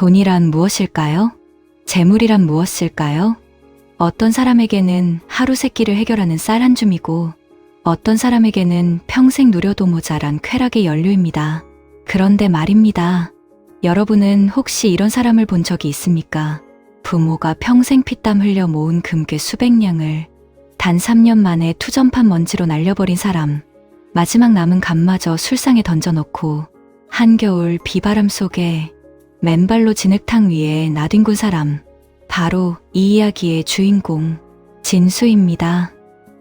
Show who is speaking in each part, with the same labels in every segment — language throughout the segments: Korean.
Speaker 1: 돈이란 무엇일까요? 재물이란 무엇일까요? 어떤 사람에게는 하루 세 끼를 해결하는 쌀 한 줌이고 어떤 사람에게는 평생 누려도 모자란 쾌락의 연료입니다. 그런데 말입니다. 여러분은 혹시 이런 사람을 본 적이 있습니까? 부모가 평생 피땀 흘려 모은 금괴 수백 냥을 단 3년 만에 투전판 먼지로 날려버린 사람, 마지막 남은 값마저 술상에 던져놓고 한겨울 비바람 속에 맨발로 진흙탕 위에 나뒹군 사람, 바로 이 이야기의 주인공 진수입니다.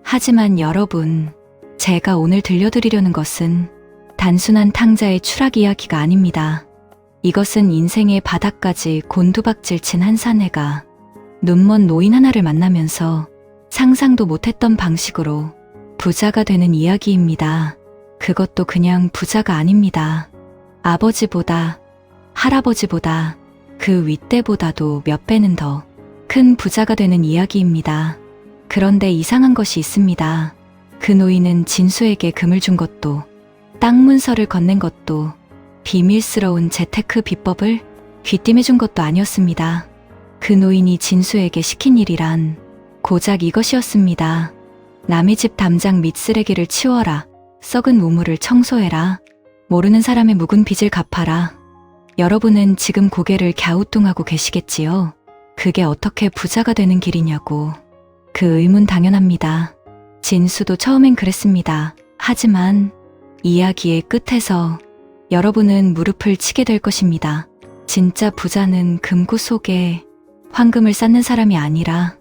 Speaker 1: 하지만 여러분, 제가 오늘 들려드리려는 것은 단순한 탕자의 추락 이야기가 아닙니다. 이것은 인생의 바닥까지 곤두박질 친 한 사내가 눈먼 노인 하나를 만나면서 상상도 못했던 방식으로 부자가 되는 이야기입니다. 그것도 그냥 부자가 아닙니다. 아버지보다, 할아버지보다, 그 윗대보다도 몇 배는 더 큰 부자가 되는 이야기입니다. 그런데 이상한 것이 있습니다. 그 노인은 진수에게 금을 준 것도, 땅 문서를 건넨 것도, 비밀스러운 재테크 비법을 귀띔해 준 것도 아니었습니다. 그 노인이 진수에게 시킨 일이란 고작 이것이었습니다. 남의 집 담장 및 쓰레기를 치워라. 썩은 우물을 청소해라. 모르는 사람의 묵은 빚을 갚아라. 여러분은 지금 고개를 갸우뚱하고 계시겠지요? 그게 어떻게 부자가 되는 길이냐고. 그 의문 당연합니다. 진수도 처음엔 그랬습니다. 하지만 이야기의 끝에서 여러분은 무릎을 치게 될 것입니다. 진짜 부자는 금고 속에 황금을 쌓는 사람이 아니라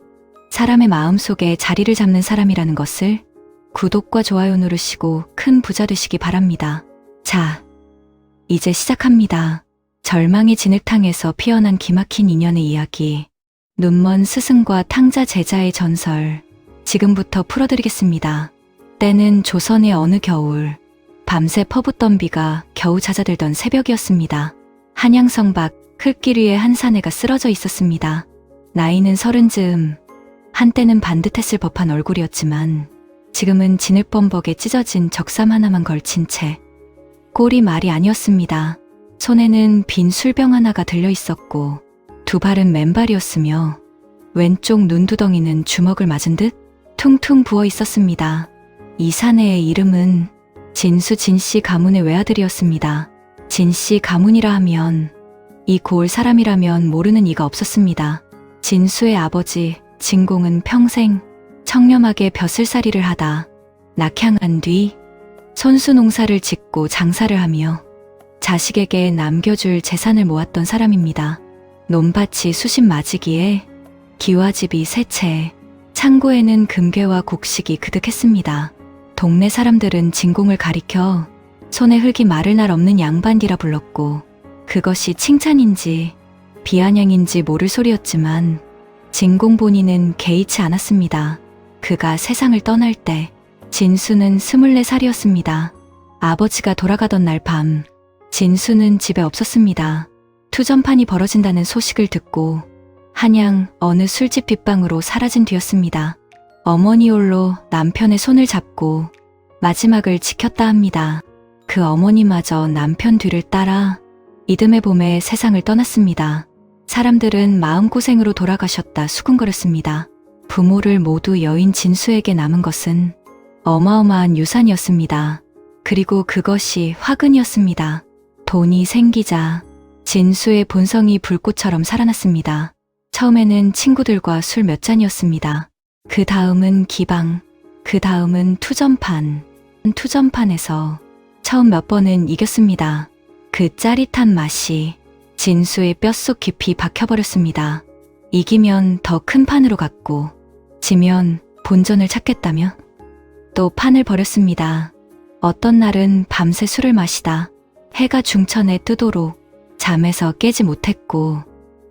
Speaker 1: 사람의 마음 속에 자리를 잡는 사람이라는 것을 구독과 좋아요 누르시고 큰 부자 되시기 바랍니다. 자, 이제 시작합니다. 절망의 진흙탕에서 피어난 기막힌 인연의 이야기, 눈먼 스승과 탕자 제자의 전설, 지금부터 풀어드리겠습니다. 때는 조선의 어느 겨울, 밤새 퍼붓던 비가 겨우 잦아들던 새벽이었습니다. 한양성 밖 흙길 위에 한 사내가 쓰러져 있었습니다. 나이는 30즈음, 한때는 반듯했을 법한 얼굴이었지만 지금은 진흙범벅에 찢어진 적삼 하나만 걸친 채 꼴이 말이 아니었습니다. 손에는 빈 술병 하나가 들려 있었고 두 발은 맨발이었으며 왼쪽 눈두덩이는 주먹을 맞은 듯 퉁퉁 부어 있었습니다. 이 사내의 이름은 진수 진씨 가문의 외아들이었습니다. 진씨 가문이라 하면 이 고을 사람이라면 모르는 이가 없었습니다. 진수의 아버지 진공은 평생 청렴하게 벼슬살이를 하다 낙향한 뒤 손수 농사를 짓고 장사를 하며 자식에게 남겨줄 재산을 모았던 사람입니다. 논밭이 수십 맞이기에 기와집이 세 채, 창고에는 금괴와 곡식이 그득했습니다. 동네 사람들은 진공을 가리켜 손에 흙이 마를 날 없는 양반디라 불렀고 그것이 칭찬인지 비아냥인지 모를 소리였지만 진공 본인은 개의치 않았습니다. 그가 세상을 떠날 때 진수는 24살이었습니다. 아버지가 돌아가던 날 밤 진수는 집에 없었습니다. 투전판이 벌어진다는 소식을 듣고 한양 어느 술집 뒷방으로 사라진 뒤였습니다. 어머니 홀로 남편의 손을 잡고 마지막을 지켰다 합니다. 그 어머니마저 남편 뒤를 따라 이듬해 봄에 세상을 떠났습니다. 사람들은 마음고생으로 돌아가셨다 수군거렸습니다. 부모를 모두 여인 진수에게 남은 것은 어마어마한 유산이었습니다. 그리고 그것이 화근이었습니다. 돈이 생기자 진수의 본성이 불꽃처럼 살아났습니다. 처음에는 친구들과 술 몇 잔이었습니다. 그 다음은 기방, 그 다음은 투전판. 투전판에서 처음 몇 번은 이겼습니다. 그 짜릿한 맛이 진수의 뼛속 깊이 박혀버렸습니다. 이기면 더 큰 판으로 갔고 지면 본전을 찾겠다며 또 판을 벌였습니다. 어떤 날은 밤새 술을 마시다 해가 중천에 뜨도록 잠에서 깨지 못했고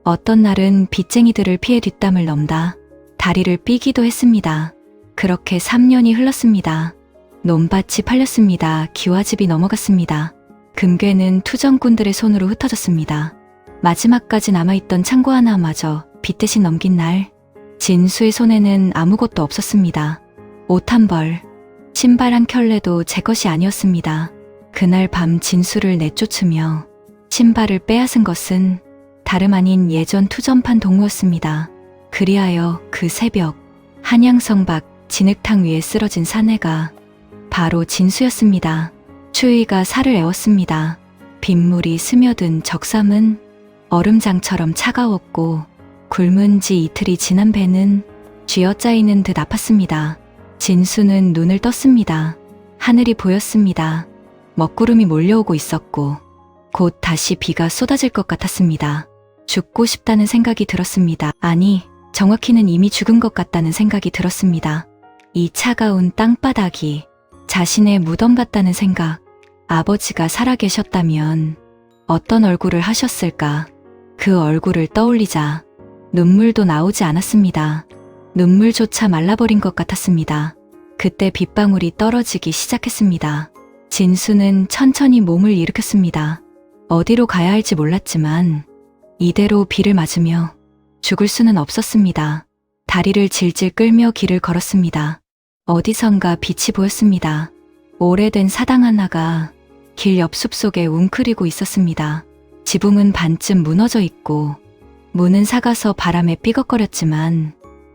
Speaker 1: 어떤 날은 빚쟁이들을 피해 뒷담을 넘다 다리를 삐기도 했습니다. 그렇게 3년이 흘렀습니다. 논밭이 팔렸습니다. 기와집이 넘어갔습니다. 금괴는 투정꾼들의 손으로 흩어졌습니다. 마지막까지 남아있던 창고 하나마저 빚 대신 넘긴 날 진수의 손에는 아무것도 없었습니다. 옷 한 벌, 신발 한 켤레도 제 것이 아니었습니다. 그날 밤 진수를 내쫓으며 신발을 빼앗은 것은 다름 아닌 예전 투전판 동무였습니다. 그리하여 그 새벽 한양성 밖 진흙탕 위에 쓰러진 사내가 바로 진수였습니다. 추위가 살을 애웠습니다. 빗물이 스며든 적삼은 얼음장처럼 차가웠고 굶은 지 이틀이 지난 배는 쥐어짜이는 듯 아팠습니다. 진수는 눈을 떴습니다. 하늘이 보였습니다. 먹구름이 몰려오고 있었고 곧 다시 비가 쏟아질 것 같았습니다. 죽고 싶다는 생각이 들었습니다. 아니, 정확히는 이미 죽은 것 같다는 생각이 들었습니다. 이 차가운 땅바닥이 자신의 무덤 같다는 생각. 아버지가 살아계셨다면 어떤 얼굴을 하셨을까? 그 얼굴을 떠올리자 눈물도 나오지 않았습니다. 눈물조차 말라버린 것 같았습니다. 그때 빗방울이 떨어지기 시작했습니다. 진수는 천천히 몸을 일으켰습니다. 어디로 가야 할지 몰랐지만 이대로 비를 맞으며 죽을 수는 없었습니다. 다리를 질질 끌며 길을 걸었습니다. 어디선가 빛이 보였습니다. 오래된 사당 하나가 길 옆 숲속에 웅크리고 있었습니다. 지붕은 반쯤 무너져 있고 문은 삭아서 바람에 삐걱거렸지만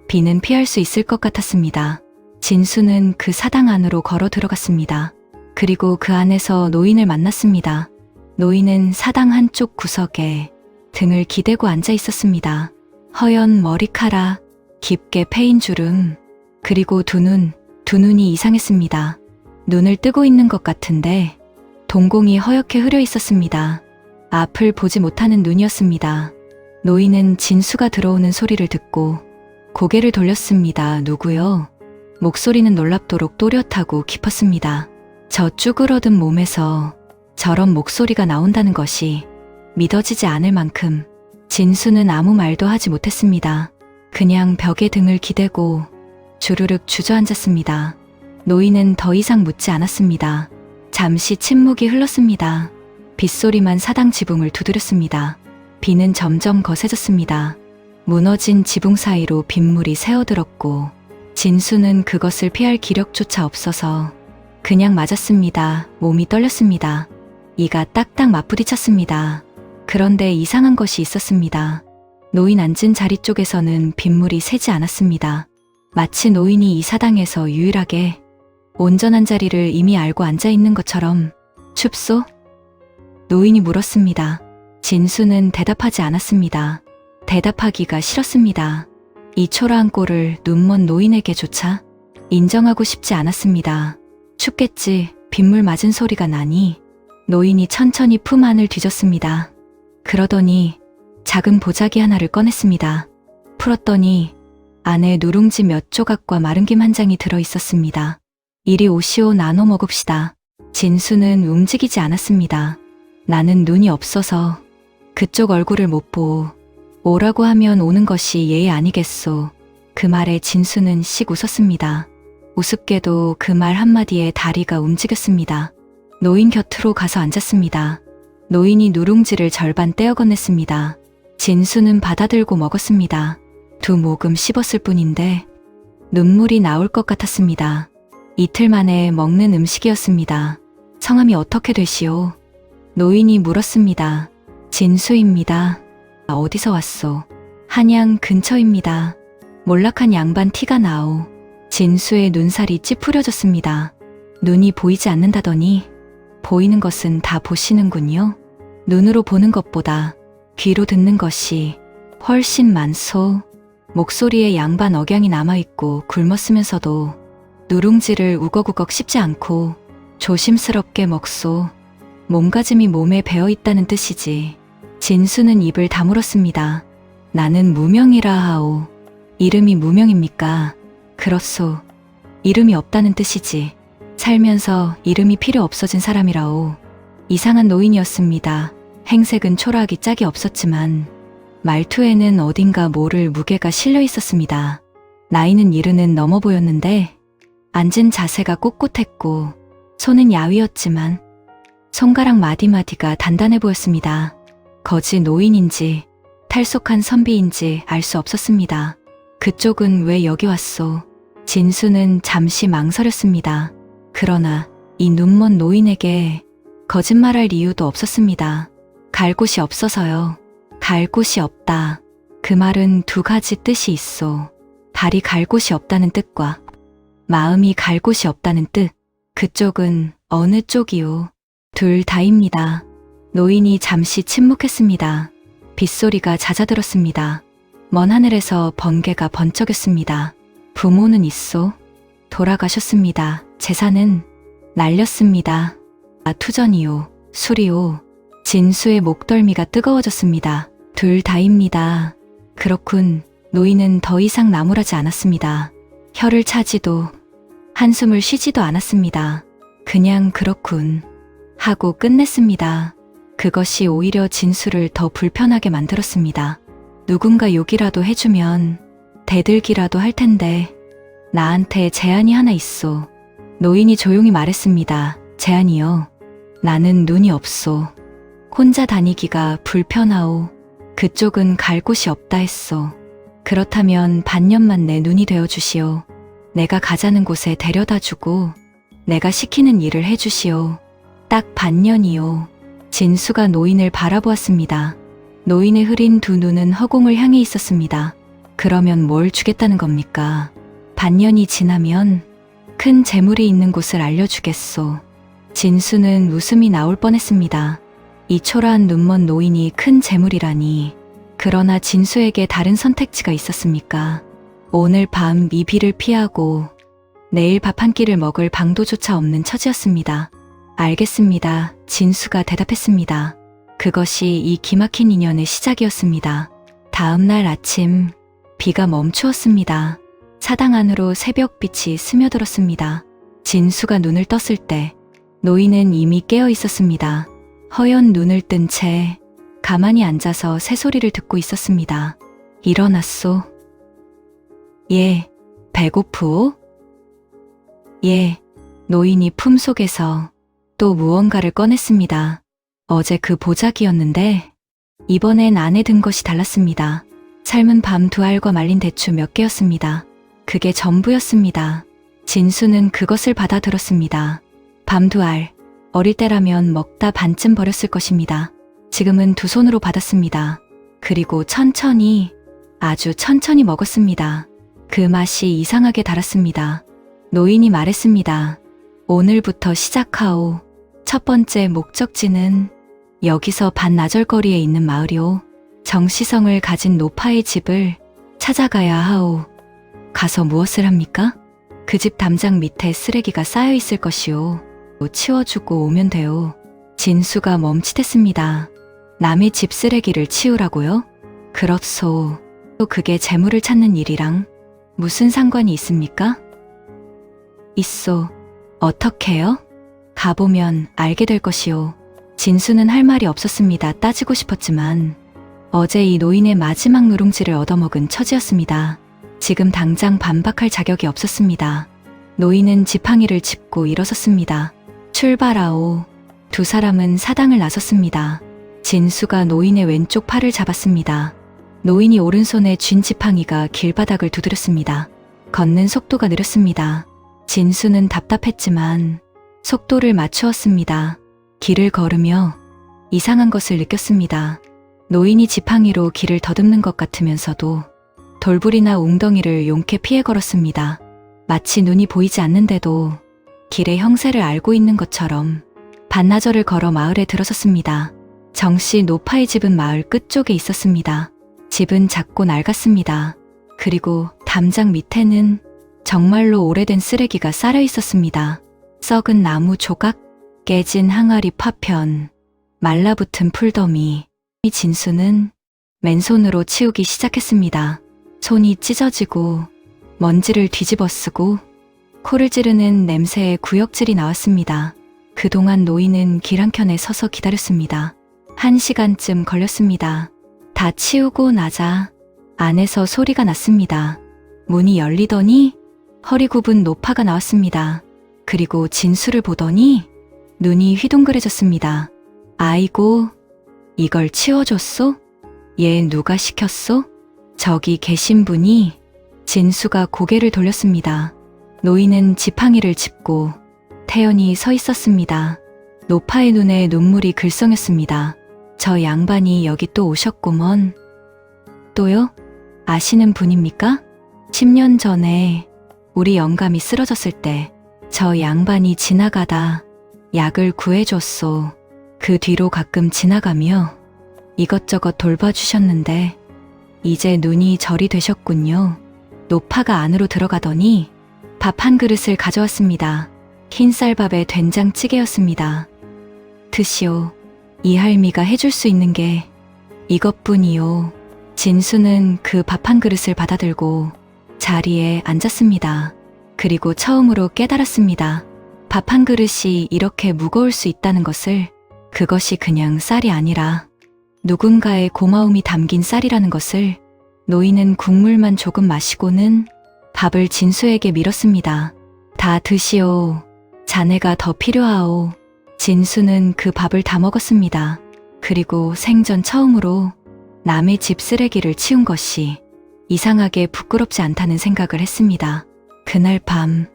Speaker 1: 비는 피할 수 있을 것 같았습니다. 진수는 그 사당 안으로 걸어 들어갔습니다. 그리고 그 안에서 노인을 만났습니다. 노인은 사당 한쪽 구석에 등을 기대고 앉아 있었습니다. 허연 머리카락, 깊게 패인 주름, 그리고 두 눈이 이상했습니다. 눈을 뜨고 있는 것 같은데 동공이 허옇게 흐려 있었습니다. 앞을 보지 못하는 눈이었습니다. 노인은 진수가 들어오는 소리를 듣고 고개를 돌렸습니다. 누구요? 목소리는 놀랍도록 또렷하고 깊었습니다. 저 쭈그러든 몸에서 저런 목소리가 나온다는 것이 믿어지지 않을 만큼 진수는 아무 말도 하지 못했습니다. 그냥 벽에 등을 기대고 주르륵 주저앉았습니다. 노인은 더 이상 묻지 않았습니다. 잠시 침묵이 흘렀습니다. 빗소리만 사당 지붕을 두드렸습니다. 비는 점점 거세졌습니다. 무너진 지붕 사이로 빗물이 새어들었고 진수는 그것을 피할 기력조차 없어서 그냥 맞았습니다. 몸이 떨렸습니다. 이가 딱딱 맞부딪혔습니다. 그런데 이상한 것이 있었습니다. 노인 앉은 자리 쪽에서는 빗물이 새지 않았습니다. 마치 노인이 이 사당에서 유일하게 온전한 자리를 이미 알고 앉아 있는 것처럼. 춥소? 노인이 물었습니다. 진수는 대답하지 않았습니다. 대답하기가 싫었습니다. 이 초라한 꼴을 눈먼 노인에게조차 인정하고 싶지 않았습니다. 춥겠지. 빗물 맞은 소리가 나니 노인이 천천히 품 안을 뒤졌습니다. 그러더니 작은 보자기 하나를 꺼냈습니다. 풀었더니 안에 누룽지 몇 조각과 마른김 한 장이 들어 있었습니다. 이리 오시오, 나눠 먹읍시다. 진수는 움직이지 않았습니다. 나는 눈이 없어서 그쪽 얼굴을 못 보오. 오라고 하면 오는 것이 예의 아니겠소. 그 말에 진수는 씩 웃었습니다. 우습게도 그 말 한마디에 다리가 움직였습니다. 노인 곁으로 가서 앉았습니다. 노인이 누룽지를 절반 떼어 건넸습니다. 진수는 받아들고 먹었습니다. 2모금 씹었을 뿐인데 눈물이 나올 것 같았습니다. 이틀 만에 먹는 음식이었습니다. 성함이 어떻게 되시오? 노인이 물었습니다. 진수입니다. 어디서 왔소? 한양 근처입니다. 몰락한 양반 티가 나오. 진수의 눈살이 찌푸려졌습니다. 눈이 보이지 않는다더니 보이는 것은 다 보시는군요. 눈으로 보는 것보다 귀로 듣는 것이 훨씬 많소. 목소리에 양반 억양이 남아있고 굶었으면서도 누룽지를 우걱우걱 씹지 않고 조심스럽게 먹소. 몸가짐이 몸에 배어있다는 뜻이지. 진수는 입을 다물었습니다. 나는 무명이라 하오. 이름이 무명입니까? 그렇소. 이름이 없다는 뜻이지. 살면서 이름이 필요 없어진 사람이라오. 이상한 노인이었습니다. 행색은 초라하기 짝이 없었지만 말투에는 어딘가 모를 무게가 실려 있었습니다. 나이는 70은 넘어 보였는데 앉은 자세가 꼿꼿했고 손은 야위었지만 손가락 마디마디가 단단해 보였습니다. 거지 노인인지 탈속한 선비인지 알 수 없었습니다. 그쪽은 왜 여기 왔소? 진수는 잠시 망설였습니다. 그러나 이 눈먼 노인에게 거짓말할 이유도 없었습니다. 갈 곳이 없어서요. 갈 곳이 없다. 그 말은 두 가지 뜻이 있어. 발이 갈 곳이 없다는 뜻과 마음이 갈 곳이 없다는 뜻. 그쪽은 어느 쪽이요? 둘 다입니다. 노인이 잠시 침묵했습니다. 빗소리가 잦아들었습니다. 먼 하늘에서 번개가 번쩍였습니다. 부모는 있소? 돌아가셨습니다. 재산은 날렸습니다. 투전이요, 술이요. 진수의 목덜미가 뜨거워졌습니다. 둘 다입니다. 그렇군. 노인은 더 이상 나무라지 않았습니다. 혀를 차지도 한숨을 쉬지도 않았습니다. 그냥 그렇군 하고 끝냈습니다. 그것이 오히려 진수를 더 불편하게 만들었습니다. 누군가 욕이라도 해주면 대들기라도 할 텐데 나한테 제안이 하나 있소. 노인이 조용히 말했습니다. 제안이요. 나는 눈이 없소. 혼자 다니기가 불편하오. 그쪽은 갈 곳이 없다 했소. 그렇다면 반년만 내 눈이 되어주시오. 내가 가자는 곳에 데려다주고 내가 시키는 일을 해주시오. 딱 반년이요. 진수가 노인을 바라보았습니다. 노인의 흐린 두 눈은 허공을 향해 있었습니다. 그러면 뭘 주겠다는 겁니까? 반년이 지나면 큰 재물이 있는 곳을 알려주겠소. 진수는 웃음이 나올 뻔했습니다. 이 초라한 눈먼 노인이 큰 재물이라니. 그러나 진수에게 다른 선택지가 있었습니까? 오늘 밤 이 비를 피하고 내일 밥 한 끼를 먹을 방도조차 없는 처지였습니다. 알겠습니다. 진수가 대답했습니다. 그것이 이 기막힌 인연의 시작이었습니다. 다음 날 아침 비가 멈추었습니다. 사당 안으로 새벽빛이 스며들었습니다. 진수가 눈을 떴을 때 노인은 이미 깨어 있었습니다. 허연 눈을 뜬 채 가만히 앉아서 새소리를 듣고 있었습니다. 일어났소? 예. 배고프오? 예. 노인이 품속에서 또 무언가를 꺼냈습니다. 어제 그 보자기였는데 이번엔 안에 든 것이 달랐습니다. 삶은 밤 두 알과 말린 대추 몇 개였습니다. 그게 전부였습니다. 진수는 그것을 받아들었습니다. 밤 두 알, 어릴 때라면 먹다 반쯤 버렸을 것입니다. 지금은 두 손으로 받았습니다. 그리고 천천히, 아주 천천히 먹었습니다. 그 맛이 이상하게 달았습니다. 노인이 말했습니다. 오늘부터 시작하오. 첫 번째 목적지는 여기서 반나절거리에 있는 마을이오. 정시성을 가진 노파의 집을 찾아가야 하오. 가서 무엇을 합니까? 그 집 담장 밑에 쓰레기가 쌓여 있을 것이오. 치워주고 오면 돼요. 진수가 멈칫했습니다. 남의 집 쓰레기를 치우라고요? 그렇소. 또 그게 재물을 찾는 일이랑 무슨 상관이 있습니까? 있소. 어떻게요? 가보면 알게 될 것이오. 진수는 할 말이 없었습니다. 따지고 싶었지만 어제 이 노인의 마지막 누룽지를 얻어먹은 처지였습니다. 지금 당장 반박할 자격이 없었습니다. 노인은 지팡이를 짚고 일어섰습니다. 출발하오. 두 사람은 사당을 나섰습니다. 진수가 노인의 왼쪽 팔을 잡았습니다. 노인이 오른손에 쥔 지팡이가 길바닥을 두드렸습니다. 걷는 속도가 느렸습니다. 진수는 답답했지만 속도를 맞추었습니다. 길을 걸으며 이상한 것을 느꼈습니다. 노인이 지팡이로 길을 더듬는 것 같으면서도 돌부리나 웅덩이를 용케 피해 걸었습니다. 마치 눈이 보이지 않는데도 길의 형세를 알고 있는 것처럼 반나절을 걸어 마을에 들어섰습니다. 정씨 노파의 집은 마을 끝쪽에 있었습니다. 집은 작고 낡았습니다. 그리고 담장 밑에는 정말로 오래된 쓰레기가 쌓여 있었습니다. 썩은 나무 조각, 깨진 항아리 파편, 말라붙은 풀더미. 진수는 맨손으로 치우기 시작했습니다. 손이 찢어지고 먼지를 뒤집어 쓰고 코를 찌르는 냄새에 구역질이 나왔습니다. 그동안 노인은 길 한켠에 서서 기다렸습니다. 1시간쯤 걸렸습니다. 다 치우고 나자 안에서 소리가 났습니다. 문이 열리더니 허리 굽은 노파가 나왔습니다. 그리고 진수를 보더니 눈이 휘둥그레졌습니다. 아이고, 이걸 치워줬소? 얘 누가 시켰소? 저기 계신 분이. 진수가 고개를 돌렸습니다. 노인은 지팡이를 짚고 태연히 서 있었습니다. 노파의 눈에 눈물이 글썽였습니다. 저 양반이 여기 또 오셨구먼. 또요? 아시는 분입니까? 10년 전에 우리 영감이 쓰러졌을 때 저 양반이 지나가다 약을 구해줬소. 그 뒤로 가끔 지나가며 이것저것 돌봐주셨는데 이제 눈이 절이 되셨군요. 노파가 안으로 들어가더니 밥 한 그릇을 가져왔습니다. 흰쌀밥에 된장찌개였습니다. 드시오. 이 할미가 해줄 수 있는 게 이것뿐이요. 진수는 그 밥 한 그릇을 받아들고 자리에 앉았습니다. 그리고 처음으로 깨달았습니다. 밥 한 그릇이 이렇게 무거울 수 있다는 것을. 그것이 그냥 쌀이 아니라 누군가의 고마움이 담긴 쌀이라는 것을. 노인은 국물만 조금 마시고는 밥을 진수에게 밀었습니다. 다 드시오. 자네가 더 필요하오. 진수는 그 밥을 다 먹었습니다. 그리고 생전 처음으로 남의 집 쓰레기를 치운 것이 이상하게 부끄럽지 않다는 생각을 했습니다. 그날 밤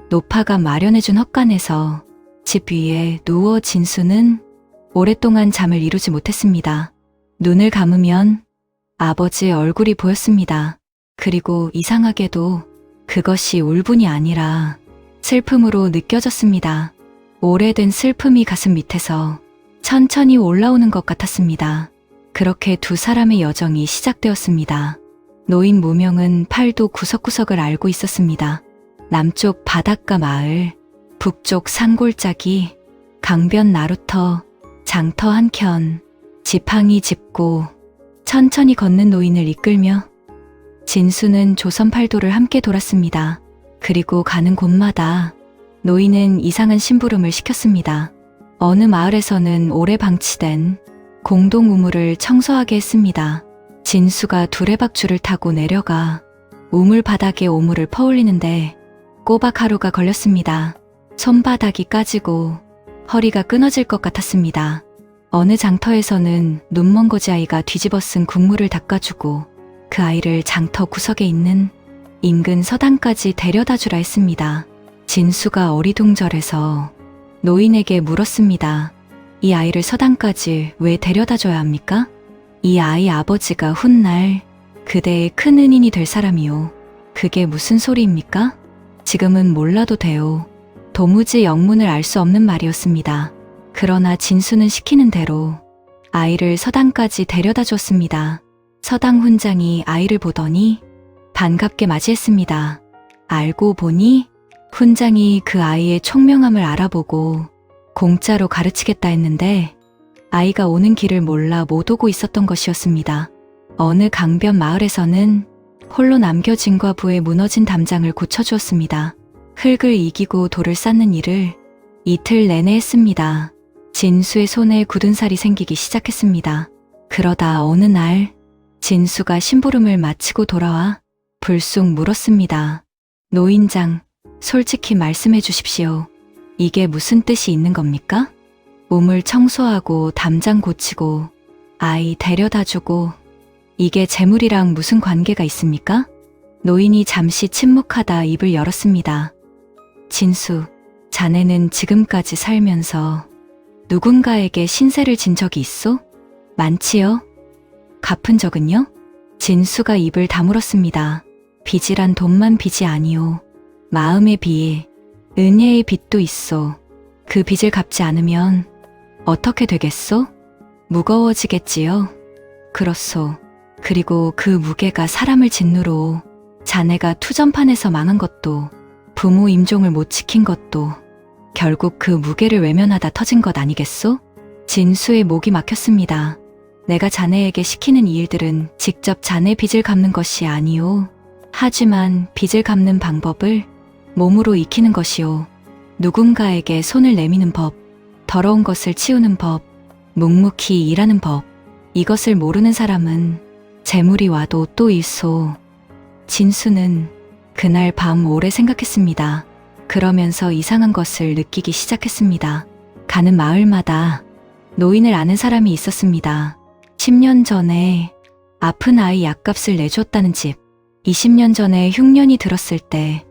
Speaker 1: 노파가 마련해준 헛간에서 집 위에 누워 진수는 오랫동안 잠을 이루지 못했습니다. 눈을 감으면 아버지의 얼굴이 보였습니다. 그리고 이상하게도 그것이 울분이 아니라 슬픔으로 느껴졌습니다. 오래된 슬픔이 가슴 밑에서 천천히 올라오는 것 같았습니다. 그렇게 두 사람의 여정이 시작되었습니다. 노인 무명은 팔도 구석구석을 알고 있었습니다. 남쪽 바닷가 마을, 북쪽 산골짜기, 강변 나루터, 장터 한켠, 지팡이 짚고 천천히 걷는 노인을 이끌며 진수는 조선 팔도를 함께 돌았습니다. 그리고 가는 곳마다 노인은 이상한 심부름을 시켰습니다. 어느 마을에서는 오래 방치된 공동 우물을 청소하게 했습니다. 진수가 두레박줄을 타고 내려가 우물 바닥에 오물을 퍼올리는데 꼬박 하루가 걸렸습니다. 손바닥이 까지고 허리가 끊어질 것 같았습니다. 어느 장터에서는 눈먼 거지 아이가 뒤집어 쓴 국물을 닦아주고 그 아이를 장터 구석에 있는 인근 서당까지 데려다 주라 했습니다. 진수가 어리둥절해서 노인에게 물었습니다. 이 아이를 서당까지 왜 데려다 줘야 합니까? 이 아이 아버지가 훗날 그대의 큰 은인이 될 사람이요. 그게 무슨 소리입니까? 지금은 몰라도 돼요. 도무지 영문을 알 수 없는 말이었습니다. 그러나 진수는 시키는 대로 아이를 서당까지 데려다 줬습니다. 서당 훈장이 아이를 보더니 반갑게 맞이했습니다. 알고 보니 훈장이 그 아이의 총명함을 알아보고 공짜로 가르치겠다 했는데 아이가 오는 길을 몰라 못 오고 있었던 것이었습니다. 어느 강변 마을에서는 홀로 남겨진 과부의 무너진 담장을 고쳐주었습니다. 흙을 이기고 돌을 쌓는 일을 이틀 내내 했습니다. 진수의 손에 굳은 살이 생기기 시작했습니다. 그러다 어느 날 진수가 심부름을 마치고 돌아와 불쑥 물었습니다. 노인장, 솔직히 말씀해 주십시오. 이게 무슨 뜻이 있는 겁니까? 우물 청소하고 담장 고치고 아이 데려다주고 이게 재물이랑 무슨 관계가 있습니까? 노인이 잠시 침묵하다 입을 열었습니다. 진수, 자네는 지금까지 살면서 누군가에게 신세를 진 적이 있어? 많지요? 갚은 적은요? 진수가 입을 다물었습니다. 빚이란 돈만 빚이 아니오. 마음의 빚, 은혜의 빚도 있어. 그 빚을 갚지 않으면 어떻게 되겠소? 무거워지겠지요? 그렇소. 그리고 그 무게가 사람을 짓누로 자네가 투전판에서 망한 것도 부모 임종을 못 지킨 것도 결국 그 무게를 외면하다 터진 것 아니겠소? 진수의 목이 막혔습니다. 내가 자네에게 시키는 이 일들은 직접 자네 빚을 갚는 것이 아니오. 하지만 빚을 갚는 방법을 몸으로 익히는 것이오. 누군가에게 손을 내미는 법, 더러운 것을 치우는 법, 묵묵히 일하는 법. 이것을 모르는 사람은 재물이 와도 또 일소. 진수는 그날 밤 오래 생각했습니다. 그러면서 이상한 것을 느끼기 시작했습니다. 가는 마을마다 노인을 아는 사람이 있었습니다. 10년 전에 아픈 아이 약값을 내줬다는 집, 20년 전에 흉년이 들었을 때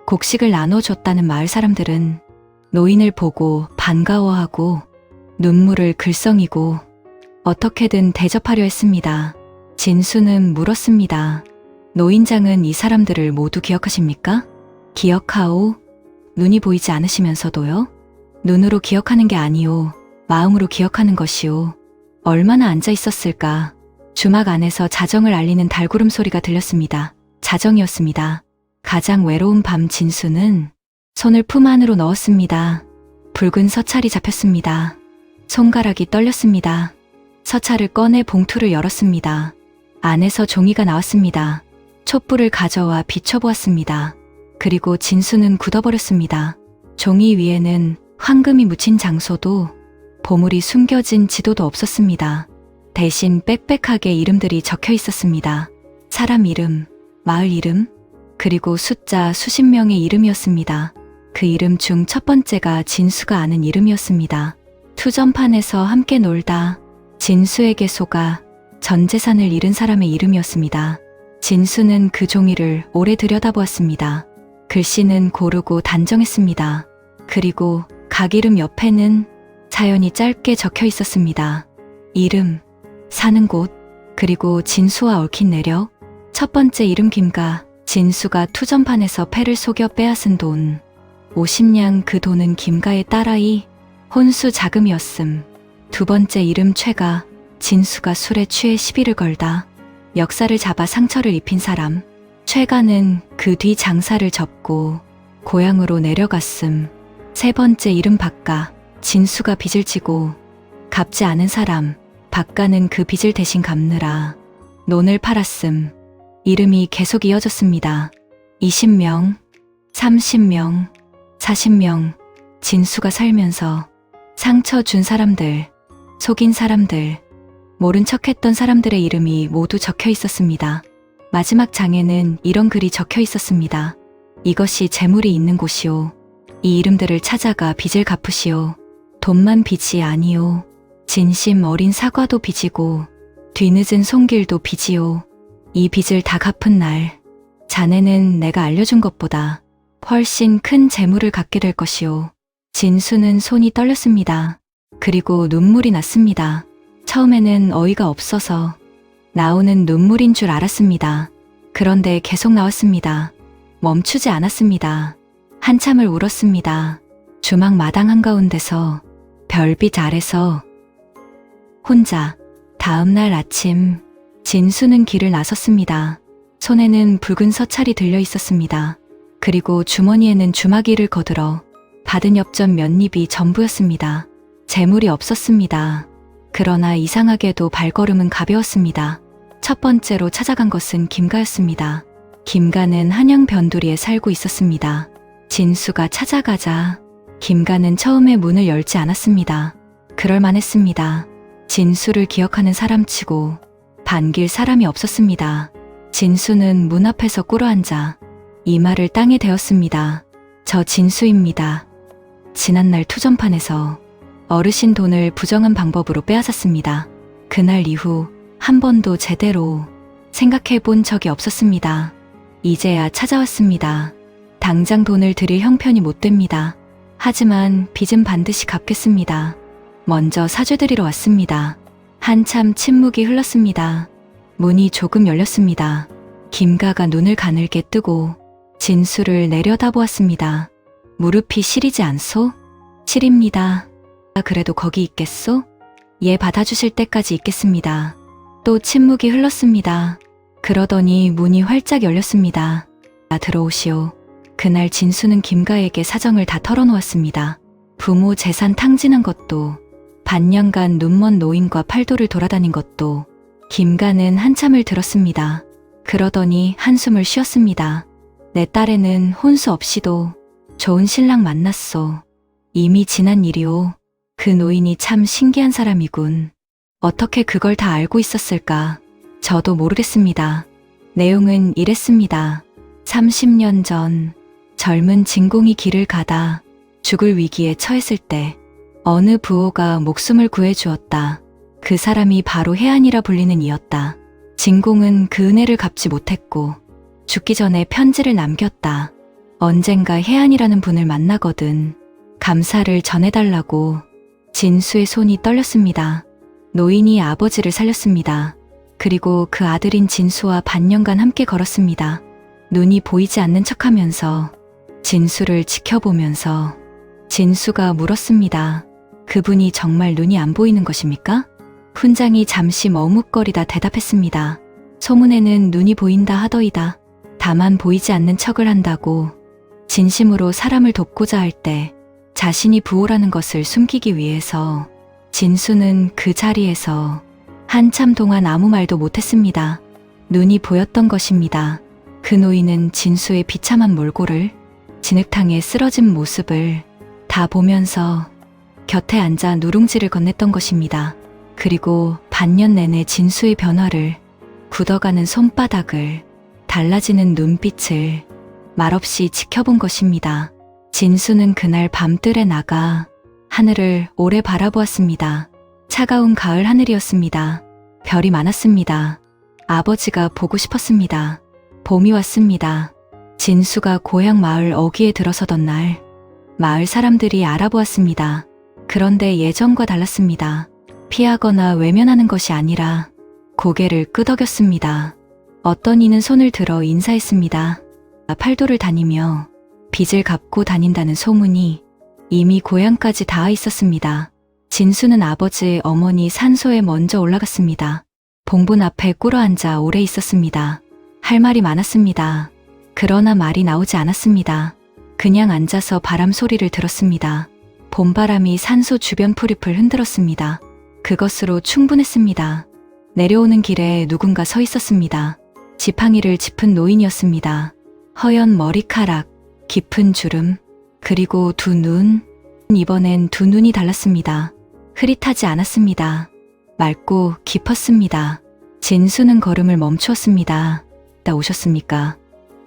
Speaker 1: 곡식을 나눠줬다는 마을 사람들은 노인을 보고 반가워하고 눈물을 글썽이고 어떻게든 대접하려 했습니다. 진수는 물었습니다. 노인장은 이 사람들을 모두 기억하십니까? 기억하오. 눈이 보이지 않으시면서도요? 눈으로 기억하는 게 아니오. 마음으로 기억하는 것이오. 얼마나 앉아 있었을까. 주막 안에서 자정을 알리는 달구름 소리가 들렸습니다. 자정이었습니다. 가장 외로운 밤 진수는 손을 품 안으로 넣었습니다. 붉은 서찰이 잡혔습니다. 손가락이 떨렸습니다. 서찰을 꺼내 봉투를 열었습니다. 안에서 종이가 나왔습니다. 촛불을 가져와 비춰보았습니다. 그리고 진수는 굳어버렸습니다. 종이 위에는 황금이 묻힌 장소도 보물이 숨겨진 지도도 없었습니다. 대신 빽빽하게 이름들이 적혀 있었습니다. 사람 이름, 마을 이름, 그리고 숫자 수십 명의 이름이었습니다. 그 이름 중 첫 번째가 진수가 아는 이름이었습니다. 투전판에서 함께 놀다 진수에게 속아 전 재산을 잃은 사람의 이름이었습니다. 진수는 그 종이를 오래 들여다보았습니다. 글씨는 고르고 단정했습니다. 그리고 각 이름 옆에는 자연히 짧게 적혀 있었습니다. 이름, 사는 곳, 그리고 진수와 얽힌 내력. 첫 번째 이름 김가, 진수가 투전판에서 패를 속여 빼앗은 돈. 50냥 그 돈은 김가의 딸아이 혼수 자금이었음. 두 번째 이름 최가, 진수가 술에 취해 시비를 걸다 역사를 잡아 상처를 입힌 사람. 최가는 그 뒤 장사를 접고 고향으로 내려갔음. 세 번째 이름 박가, 진수가 빚을 지고 갚지 않은 사람. 박가는 그 빚을 대신 갚느라 논을 팔았음. 이름이 계속 이어졌습니다. 20명, 30명, 40명. 진수가 살면서 상처 준 사람들, 속인 사람들, 모른 척했던 사람들의 이름이 모두 적혀 있었습니다. 마지막 장에는 이런 글이 적혀 있었습니다. 이것이 재물이 있는 곳이오. 이 이름들을 찾아가 빚을 갚으시오. 돈만 빚이 아니오. 진심 어린 사과도 빚이고 뒤늦은 손길도 빚이오. 이 빚을 다 갚은 날 자네는 내가 알려준 것보다 훨씬 큰 재물을 갖게 될 것이오. 진수는 손이 떨렸습니다. 그리고 눈물이 났습니다. 처음에는 어이가 없어서 나오는 눈물인 줄 알았습니다. 그런데 계속 나왔습니다. 멈추지 않았습니다. 한참을 울었습니다. 주막 마당 한가운데서 별빛 아래서 혼자. 다음날 아침 진수는 길을 나섰습니다. 손에는 붉은 서찰이 들려 있었습니다. 그리고 주머니에는 주마기를 거들어 받은 엽전 몇 입이 전부였습니다. 재물이 없었습니다. 그러나 이상하게도 발걸음은 가벼웠습니다. 첫 번째로 찾아간 것은 김가였습니다. 김가는 한양 변두리에 살고 있었습니다. 진수가 찾아가자 김가는 처음에 문을 열지 않았습니다. 그럴만했습니다. 진수를 기억하는 사람치고 반길 사람이 없었습니다. 진수는 문 앞에서 꿇어앉아 이마를 땅에 대었습니다. 저 진수입니다. 지난날 투전판에서 어르신 돈을 부정한 방법으로 빼앗았습니다. 그날 이후 한 번도 제대로 생각해 본 적이 없었습니다. 이제야 찾아왔습니다. 당장 돈을 드릴 형편이 못 됩니다. 하지만 빚은 반드시 갚겠습니다. 먼저 사죄드리러 왔습니다. 한참 침묵이 흘렀습니다. 문이 조금 열렸습니다. 김가가 눈을 가늘게 뜨고 진수를 내려다보았습니다. 무릎이 시리지 않소? 시립니다. 그래도 거기 있겠소? 예, 받아주실 때까지 있겠습니다. 또 침묵이 흘렀습니다. 그러더니 문이 활짝 열렸습니다. 들어오시오. 그날 진수는 김가에게 사정을 다 털어놓았습니다. 부모 재산 탕진한 것도, 반년간 눈먼 노인과 팔도를 돌아다닌 것도. 김가는 한참을 들었습니다. 그러더니 한숨을 쉬었습니다. 내 딸에는 혼수 없이도 좋은 신랑 만났소. 이미 지난 일이오. 그 노인이 참 신기한 사람이군. 어떻게 그걸 다 알고 있었을까? 저도 모르겠습니다. 내용은 이랬습니다. 30년 전 젊은 진공이 길을 가다 죽을 위기에 처했을 때 어느 부호가 목숨을 구해주었다. 그 사람이 바로 혜안이라 불리는 이였다. 진공은 그 은혜를 갚지 못했고 죽기 전에 편지를 남겼다. 언젠가 혜안이라는 분을 만나거든 감사를 전해달라고. 진수의 손이 떨렸습니다. 노인이 아버지를 살렸습니다. 그리고 그 아들인 진수와 반년간 함께 걸었습니다. 눈이 보이지 않는 척하면서 진수를 지켜보면서 진수가 물었습니다. 그분이 정말 눈이 안 보이는 것입니까? 훈장이 잠시 머뭇거리다 대답했습니다. 소문에는 눈이 보인다 하더이다. 다만 보이지 않는 척을 한다고 진심으로 사람을 돕고자 할 때 자신이 부호라는 것을 숨기기 위해서 진수는 그 자리에서 한참 동안 아무 말도 못했습니다. 눈이 보였던 것입니다. 그 노인은 진수의 비참한 몰골을, 진흙탕에 쓰러진 모습을 다 보면서 곁에 앉아 누룽지를 건넸던 것입니다. 그리고 반년 내내 진수의 변화를, 굳어가는 손바닥을, 달라지는 눈빛을 말없이 지켜본 것입니다. 진수는 그날 밤뜰에 나가 하늘을 오래 바라보았습니다. 차가운 가을 하늘이었습니다. 별이 많았습니다. 아버지가 보고 싶었습니다. 봄이 왔습니다. 진수가 고향 마을 어귀에 들어서던 날, 마을 사람들이 알아보았습니다. 그런데 예전과 달랐습니다. 피하거나 외면하는 것이 아니라 고개를 끄덕였습니다. 어떤 이는 손을 들어 인사했습니다. 팔도를 다니며 빚을 갚고 다닌다는 소문이 이미 고향까지 닿아 있었습니다. 진수는 아버지의 어머니 산소에 먼저 올라갔습니다. 봉분 앞에 꿇어앉아 오래 있었습니다. 할 말이 많았습니다. 그러나 말이 나오지 않았습니다. 그냥 앉아서 바람 소리를 들었습니다. 봄바람이 산소 주변 풀잎을 흔들었습니다. 그것으로 충분했습니다. 내려오는 길에 누군가 서 있었습니다. 지팡이를 짚은 노인이었습니다. 허연 머리카락, 깊은 주름, 그리고 두 눈. 이번엔 두 눈이 달랐습니다. 흐릿하지 않았습니다. 맑고 깊었습니다. 진수는 걸음을 멈추었습니다. 다 오셨습니까?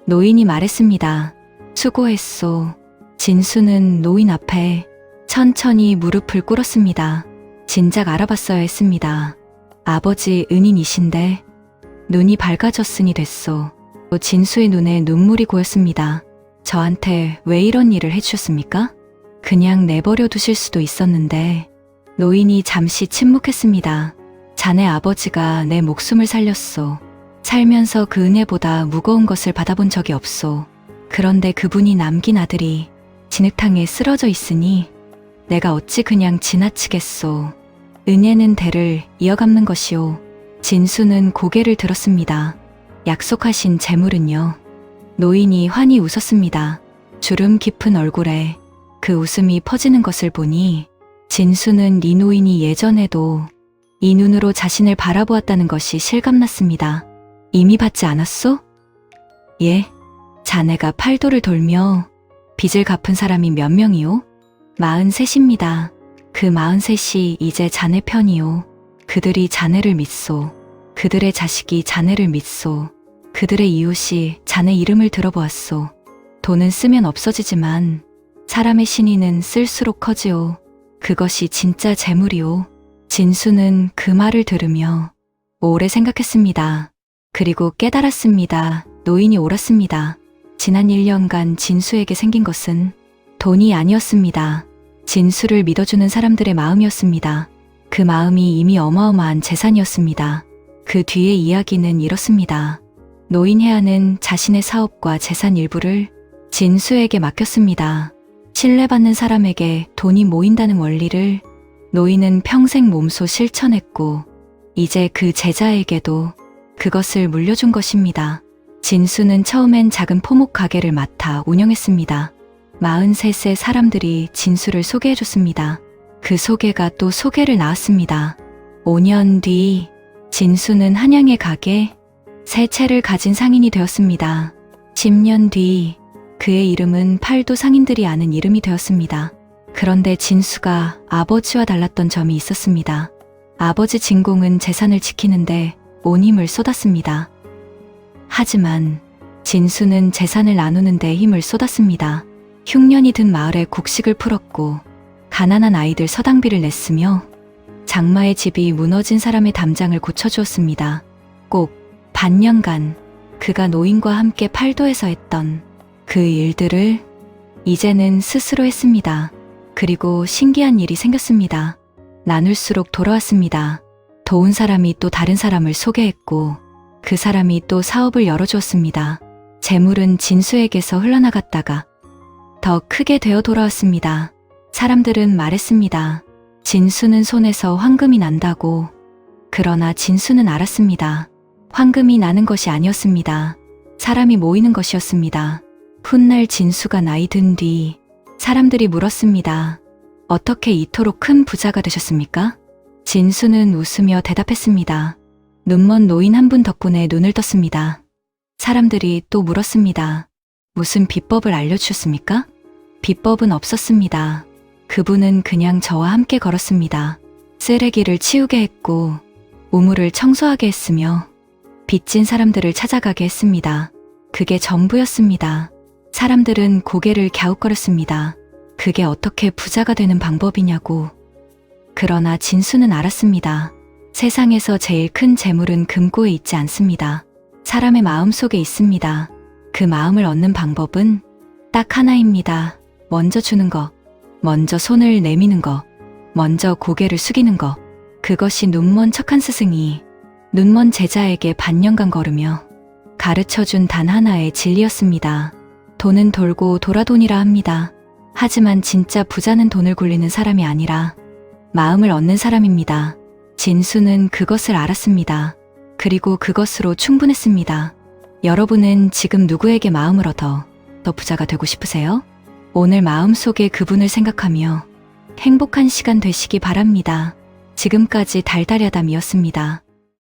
Speaker 1: 노인이 말했습니다. 수고했소. 진수는 노인 앞에 천천히 무릎을 꿇었습니다. 진작 알아봤어야 했습니다. 아버지 은인이신데 눈이 밝아졌으니 됐소. 진수의 눈에 눈물이 고였습니다. 저한테 왜 이런 일을 해주셨습니까? 그냥 내버려 두실 수도 있었는데. 노인이 잠시 침묵했습니다. 자네 아버지가 내 목숨을 살렸소. 살면서 그 은혜보다 무거운 것을 받아본 적이 없소. 그런데 그분이 남긴 아들이 진흙탕에 쓰러져 있으니 내가 어찌 그냥 지나치겠소. 은혜는 대를 이어갚는 것이오. 진수는 고개를 들었습니다. 약속하신 재물은요? 노인이 환히 웃었습니다. 주름 깊은 얼굴에 그 웃음이 퍼지는 것을 보니 진수는 이 노인이 예전에도 이 눈으로 자신을 바라보았다는 것이 실감났습니다. 이미 받지 않았소? 예, 자네가 팔도를 돌며 빚을 갚은 사람이 몇 명이오? 43입니다. 그 43이 이제 자네 편이오. 그들이 자네를 믿소. 그들의 자식이 자네를 믿소. 그들의 이웃이 자네 이름을 들어보았소. 돈은 쓰면 없어지지만 사람의 신의는 쓸수록 커지오. 그것이 진짜 재물이오. 진수는 그 말을 들으며 오래 생각했습니다. 그리고 깨달았습니다. 노인이 옳았습니다. 지난 1년간 진수에게 생긴 것은 돈이 아니었습니다. 진수를 믿어주는 사람들의 마음이었습니다. 그 마음이 이미 어마어마한 재산이었습니다. 그 뒤의 이야기는 이렇습니다. 노인 혜아는 자신의 사업과 재산 일부를 진수에게 맡겼습니다. 신뢰받는 사람에게 돈이 모인다는 원리를 노인은 평생 몸소 실천했고 이제 그 제자에게도 그것을 물려준 것입니다. 진수는 처음엔 작은 포목 가게를 맡아 운영했습니다. 43세 사람들이 진수를 소개해줬습니다. 그 소개가 또 소개를 낳았습니다. 5년 뒤 진수는 한양의 가게 세 채를 가진 상인이 되었습니다. 10년 뒤 그의 이름은 팔도 상인들이 아는 이름이 되었습니다. 그런데 진수가 아버지와 달랐던 점이 있었습니다. 아버지 진공은 재산을 지키는데 온 힘을 쏟았습니다. 하지만 진수는 재산을 나누는 데 힘을 쏟았습니다. 흉년이 든 마을에 곡식을 풀었고 가난한 아이들 서당비를 냈으며 장마의 집이 무너진 사람의 담장을 고쳐주었습니다. 꼭 반년간 그가 노인과 함께 팔도에서 했던 그 일들을 이제는 스스로 했습니다. 그리고 신기한 일이 생겼습니다. 나눌수록 돌아왔습니다. 도운 사람이 또 다른 사람을 소개했고 그 사람이 또 사업을 열어주었습니다. 재물은 진수에게서 흘러나갔다가 더 크게 되어 돌아왔습니다. 사람들은 말했습니다. 진수는 손에서 황금이 난다고. 그러나 진수는 알았습니다. 황금이 나는 것이 아니었습니다. 사람이 모이는 것이었습니다. 훗날 진수가 나이 든 뒤 사람들이 물었습니다. 어떻게 이토록 큰 부자가 되셨습니까? 진수는 웃으며 대답했습니다. 눈먼 노인 한 분 덕분에 눈을 떴습니다. 사람들이 또 물었습니다. 무슨 비법을 알려주셨습니까? 비법은 없었습니다. 그분은 그냥 저와 함께 걸었습니다. 쓰레기를 치우게 했고 우물을 청소하게 했으며 빚진 사람들을 찾아가게 했습니다. 그게 전부였습니다. 사람들은 고개를 갸웃거렸습니다. 그게 어떻게 부자가 되는 방법이냐고. 그러나 진수는 알았습니다. 세상에서 제일 큰 재물은 금고에 있지 않습니다. 사람의 마음 속에 있습니다. 그 마음을 얻는 방법은 딱 하나입니다. 먼저 주는 거, 먼저 손을 내미는 거, 먼저 고개를 숙이는 거. 그것이 눈먼 척한 스승이 눈먼 제자에게 반년간 걸으며 가르쳐준 단 하나의 진리였습니다. 돈은 돌고 돌아 돈이라 합니다. 하지만 진짜 부자는 돈을 굴리는 사람이 아니라 마음을 얻는 사람입니다. 진수는 그것을 알았습니다. 그리고 그것으로 충분했습니다. 여러분은 지금 누구에게 마음을 얻어 더 부자가 되고 싶으세요? 오늘 마음속에 그분을 생각하며 행복한 시간 되시기 바랍니다. 지금까지 달달야담이었습니다.